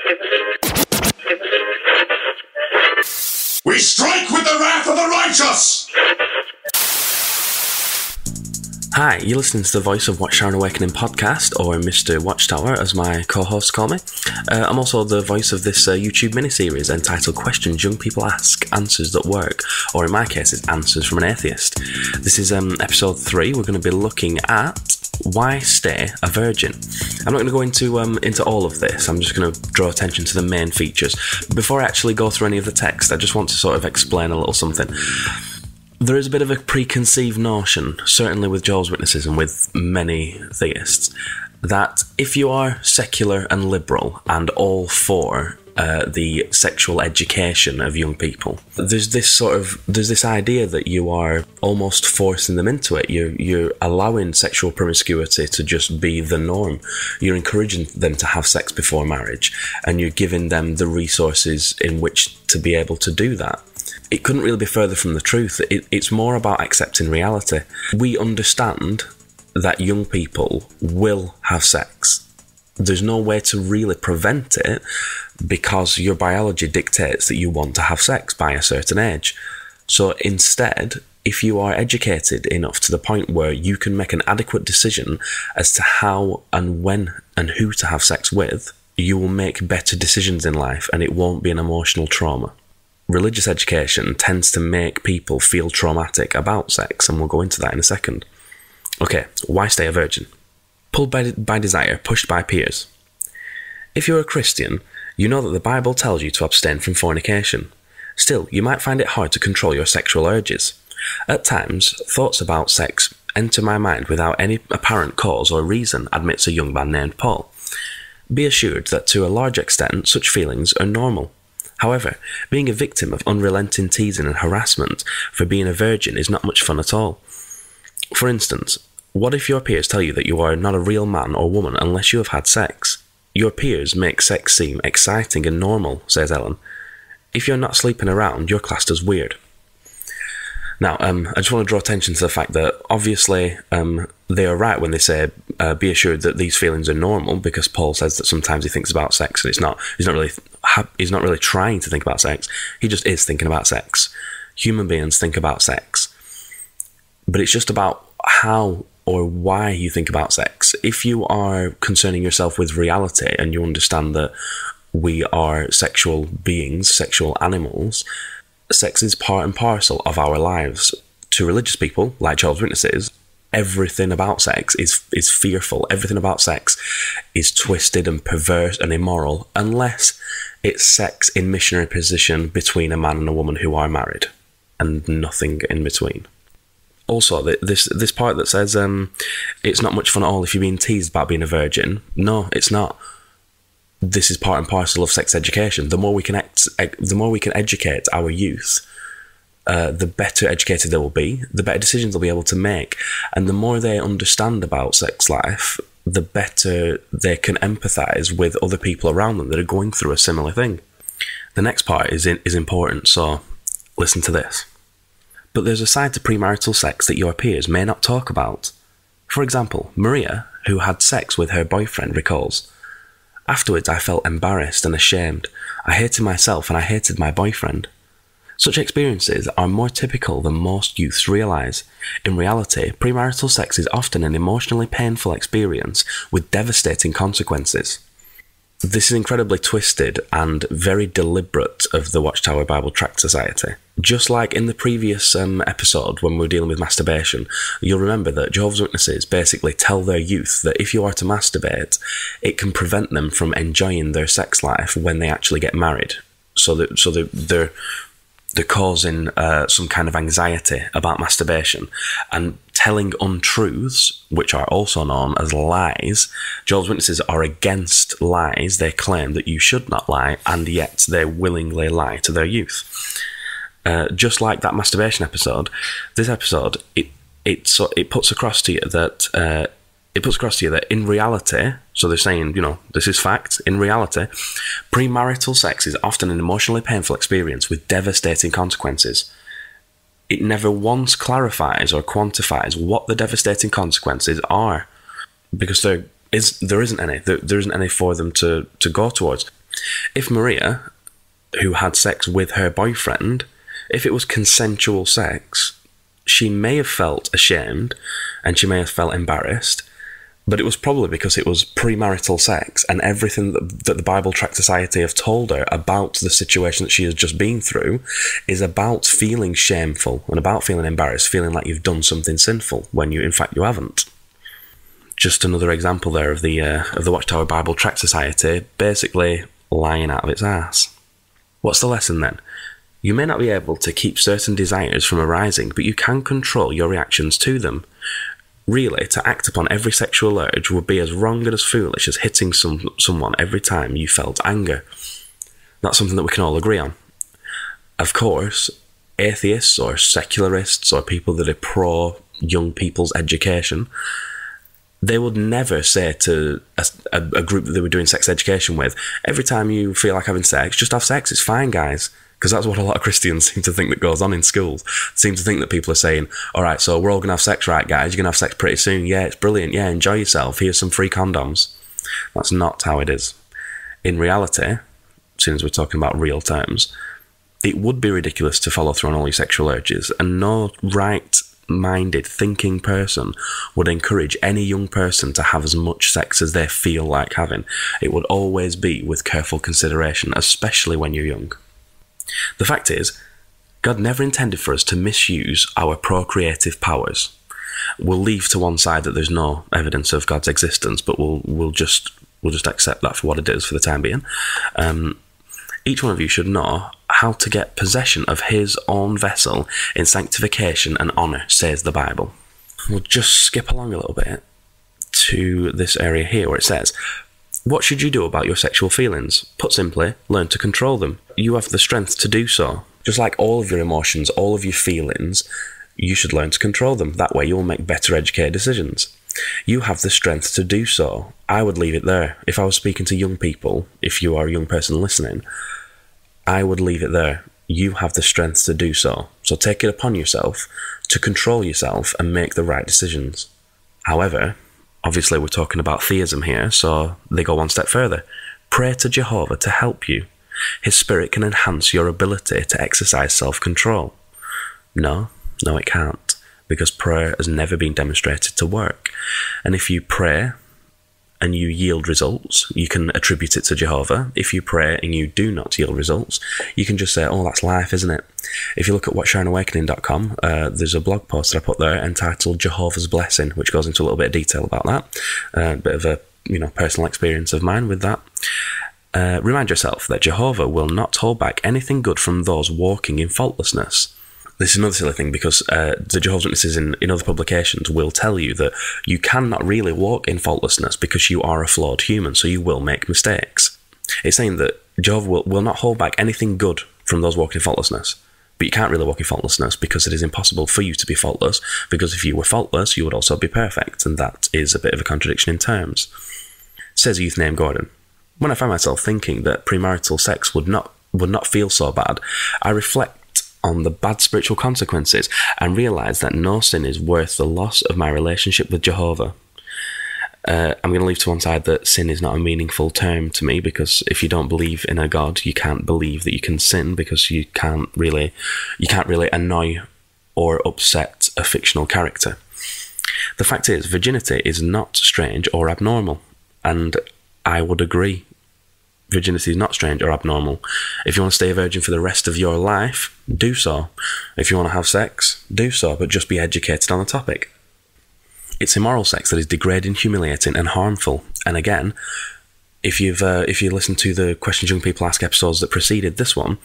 We strike with the wrath of the righteous! Hi, you're listening to the Voice of Watchtower and Awakening podcast, or Mr. Watchtower, as my co-hosts call me. I'm also the voice of this YouTube mini-series entitled Questions Young People Ask, Answers That Work, or in my case, it's Answers from an Atheist. This is episode 3. We're going to be looking at why stay a virgin. I'm not going to go into all of this. I'm just going to draw attention to the main features. Before I actually go through any of the text, I just want to sort of explain a little something. There is a bit of a preconceived notion, certainly with Jehovah's Witnesses and with many theists, that if you are secular and liberal and all for the sexual education of young people, there's this idea that you are almost forcing them into it. You're allowing sexual promiscuity to just be the norm. You're encouraging them to have sex before marriage, and you're giving them the resources in which to be able to do that. It couldn't really be further from the truth. It's more about accepting reality. We understand that young people will have sex. There's no way to really prevent it because your biology dictates that you want to have sex by a certain age. So instead, if you are educated enough to the point where you can make an adequate decision as to how and when and who to have sex with, you will make better decisions in life and it won't be an emotional trauma. Religious education tends to make people feel traumatic about sex, and we'll go into that in a second. Okay, why stay a virgin? Pulled by desire, pushed by peers. If you're a Christian, you know that the Bible tells you to abstain from fornication. Still, you might find it hard to control your sexual urges. At times, thoughts about sex enter my mind without any apparent cause or reason, admits a young man named Paul. Be assured that to a large extent, such feelings are normal. However, being a victim of unrelenting teasing and harassment for being a virgin is not much fun at all. For instance, what if your peers tell you that you are not a real man or woman unless you have had sex? Your peers make sex seem exciting and normal, says Ellen. If you're not sleeping around, you're classed as weird. Now, I just want to draw attention to the fact that obviously they are right when they say be assured that these feelings are normal, because Paul says that sometimes he thinks about sex and he's not really trying to think about sex. He just is thinking about sex. Human beings think about sex, but it's just about how or why you think about sex. If you are concerning yourself with reality and you understand that we are sexual beings, sexual animals, sex is part and parcel of our lives. To religious people, like Jehovah's Witnesses, everything about sex is fearful. Everything about sex is twisted and perverse and immoral, unless it's sex in missionary position between a man and a woman who are married, and nothing in between. Also, this part that says it's not much fun at all if you're being teased about being a virgin. No, it's not. This is part and parcel of sex education. The more we can educate our youth, the better educated they will be, the better decisions they'll be able to make, and the more they understand about sex life, the better they can empathise with other people around them that are going through a similar thing. The next part is important, so listen to this. But there's a side to premarital sex that your peers may not talk about. For example, Maria, who had sex with her boyfriend, recalls, "Afterwards, I felt embarrassed and ashamed. I hated myself and I hated my boyfriend." Such experiences are more typical than most youths realise. In reality, premarital sex is often an emotionally painful experience with devastating consequences. This is incredibly twisted and very deliberate of the Watchtower Bible Tract Society. Just like in the previous episode when we were dealing with masturbation, you'll remember that Jehovah's Witnesses basically tell their youth that if you are to masturbate, it can prevent them from enjoying their sex life when they actually get married. So they're causing some kind of anxiety about masturbation and telling untruths, which are also known as lies. Jehovah's Witnesses are against lies. They claim that you should not lie, and yet they willingly lie to their youth. Just like that masturbation episode, this episode it puts across to you that in reality, so they're saying, this is fact. In reality, premarital sex is often an emotionally painful experience with devastating consequences. It never once clarifies or quantifies what the devastating consequences are, because there isn't any. There isn't any for them to go towards. If Maria, who had sex with her boyfriend, if it was consensual sex, she may have felt ashamed and she may have felt embarrassed, but it was probably because it was premarital sex, and everything that the Bible Tract Society have told her about the situation that she has just been through is about feeling shameful and about feeling embarrassed, feeling like you've done something sinful when in fact you haven't. Just another example there of the Watchtower Bible Tract Society basically lying out of its ass. What's the lesson then? You may not be able to keep certain desires from arising, but you can control your reactions to them. Really, to act upon every sexual urge would be as wrong and as foolish as hitting someone every time you felt anger. That's something that we can all agree on. Of course, atheists or secularists or people that are pro young people's education, they would never say to a group that they were doing sex education with, every time you feel like having sex, just have sex, it's fine, guys. Because that's what a lot of Christians seem to think that goes on in schools. They seem to think that people are saying, all right, so we're all going to have sex, right, guys? You're going to have sex pretty soon. Yeah, it's brilliant. Yeah, enjoy yourself. Here's some free condoms. That's not how it is. In reality, as soon as we're talking about real terms, it would be ridiculous to follow through on all your sexual urges, and no right-minded, thinking person would encourage any young person to have as much sex as they feel like having. It would always be with careful consideration, especially when you're young. The fact is, God never intended for us to misuse our procreative powers. We'll leave to one side that there's no evidence of God's existence, but we'll just accept that for what it is for the time being. Each one of you should know how to get possession of his own vessel in sanctification and honour, says the Bible. We'll just skip along a little bit to this area here where it says, what should you do about your sexual feelings? Put simply, learn to control them. You have the strength to do so. Just like all of your emotions, all of your feelings, you should learn to control them. That way you will make better educated decisions. You have the strength to do so. I would leave it there. If I was speaking to young people, if you are a young person listening, I would leave it there. You have the strength to do so. So take it upon yourself to control yourself and make the right decisions. However, obviously we're talking about theism here, so they go one step further. Pray to Jehovah to help you. His spirit can enhance your ability to exercise self-control. No, it can't, because prayer has never been demonstrated to work. And if you pray and you yield results, you can attribute it to Jehovah. If you pray and you do not yield results, you can just say, oh, that's life, isn't it? If you look at watchtower.awakening.com, there's a blog post that I put there entitled Jehovah's Blessing, which goes into a little bit of detail about that. A bit of a personal experience of mine with that. Remind yourself that Jehovah will not hold back anything good from those walking in faultlessness. This is another silly thing, because the Jehovah's Witnesses in other publications will tell you that you cannot really walk in faultlessness because you are a flawed human, so you will make mistakes. It's saying that Jehovah will not hold back anything good from those walking in faultlessness. But you can't really walk in faultlessness because it is impossible for you to be faultless, because if you were faultless, you would also be perfect, and that is a bit of a contradiction in terms. Says a youth named Gordon, when I find myself thinking that premarital sex would not feel so bad, I reflect on the bad spiritual consequences and realise that no sin is worth the loss of my relationship with Jehovah. I'm going to leave to one side that sin is not a meaningful term to me, because if you don't believe in a God, you can't believe that you can sin, because you can't really annoy or upset a fictional character. The fact is, virginity is not strange or abnormal, and I would agree. Virginity is not strange or abnormal. If you want to stay a virgin for the rest of your life, do so. If you want to have sex, do so, but just be educated on the topic. It's immoral sex that is degrading, humiliating, and harmful. And again, if you listen to the Questions Young People Ask episodes that preceded this one,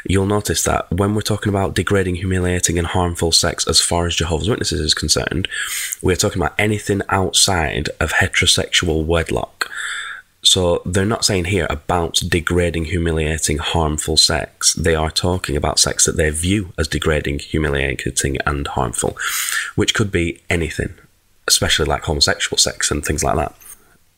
you'll notice that when we're talking about degrading, humiliating, and harmful sex as far as Jehovah's Witnesses is concerned, we're talking about anything outside of heterosexual wedlock. So they're not saying here about degrading, humiliating, harmful sex. They are talking about sex that they view as degrading, humiliating, and harmful, which could be anything, especially like homosexual sex and things like that.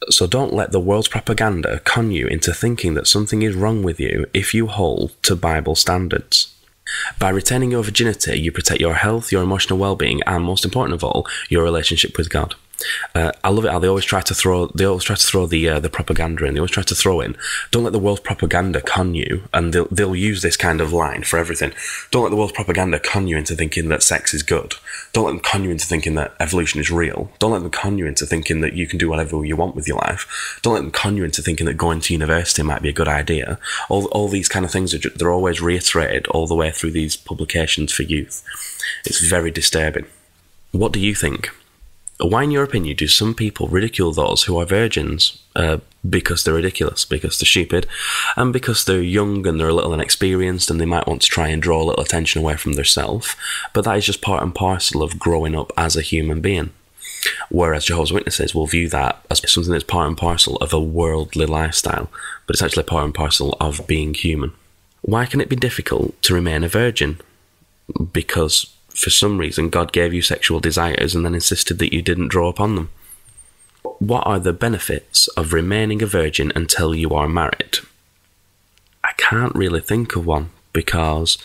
So don't let the world's propaganda con you into thinking that something is wrong with you if you hold to Bible standards. By retaining your virginity, you protect your health, your emotional well-being, and most important of all, your relationship with God. I love it how they always try to throw the propaganda in. They always try to throw in, don't let the world's propaganda con you, and they'll use this kind of line for everything. Don't let the world's propaganda con you into thinking that sex is good. Don't let them con you into thinking that evolution is real. Don't let them con you into thinking that you can do whatever you want with your life. Don't let them con you into thinking that going to university might be a good idea. All these kind of things they're always reiterated all the way through these publications for youth. It's very disturbing. What do you think? Why, in your opinion, do some people ridicule those who are virgins because they're ridiculous, because they're stupid, and because they're young and they're a little inexperienced and they might want to try and draw a little attention away from themselves? But that is just part and parcel of growing up as a human being. Whereas Jehovah's Witnesses will view that as something that's part and parcel of a worldly lifestyle, but it's actually part and parcel of being human. Why can it be difficult to remain a virgin? Because for some reason, God gave you sexual desires and then insisted that you didn't draw upon them. What are the benefits of remaining a virgin until you are married? I can't really think of one, because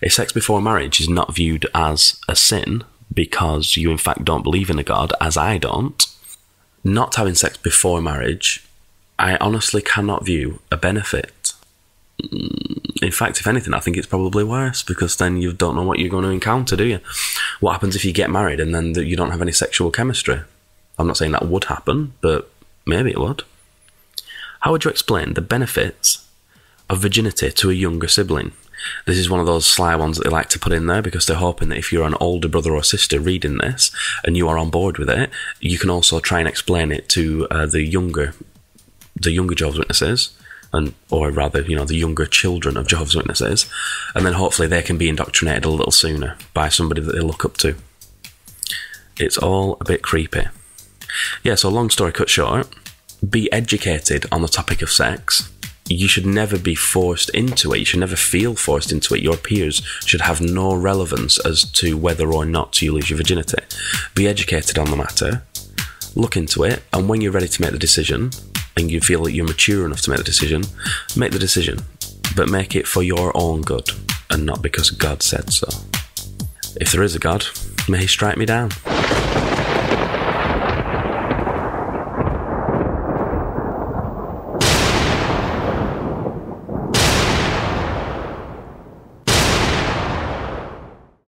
if sex before marriage is not viewed as a sin, because you in fact don't believe in a God, as I don't, not having sex before marriage, I honestly cannot view a benefit. In fact, if anything, I think it's probably worse, because then you don't know what you're going to encounter, do you? What happens if you get married and then you don't have any sexual chemistry? I'm not saying that would happen, but maybe it would. How would you explain the benefits of virginity to a younger sibling? This is one of those sly ones that they like to put in there, because they're hoping that if you're an older brother or sister reading this and you are on board with it, you can also try and explain it to the younger Jehovah's Witnesses, or rather, the younger children of Jehovah's Witnesses, and then hopefully they can be indoctrinated a little sooner by somebody that they look up to. It's all a bit creepy. Yeah, so long story cut short, be educated on the topic of sex. You should never be forced into it. You should never feel forced into it. Your peers should have no relevance as to whether or not you lose your virginity. Be educated on the matter, look into it, and when you're ready to make the decision, and you feel that you're mature enough to make the decision, but make it for your own good, and not because God said so. If there is a God, may he strike me down.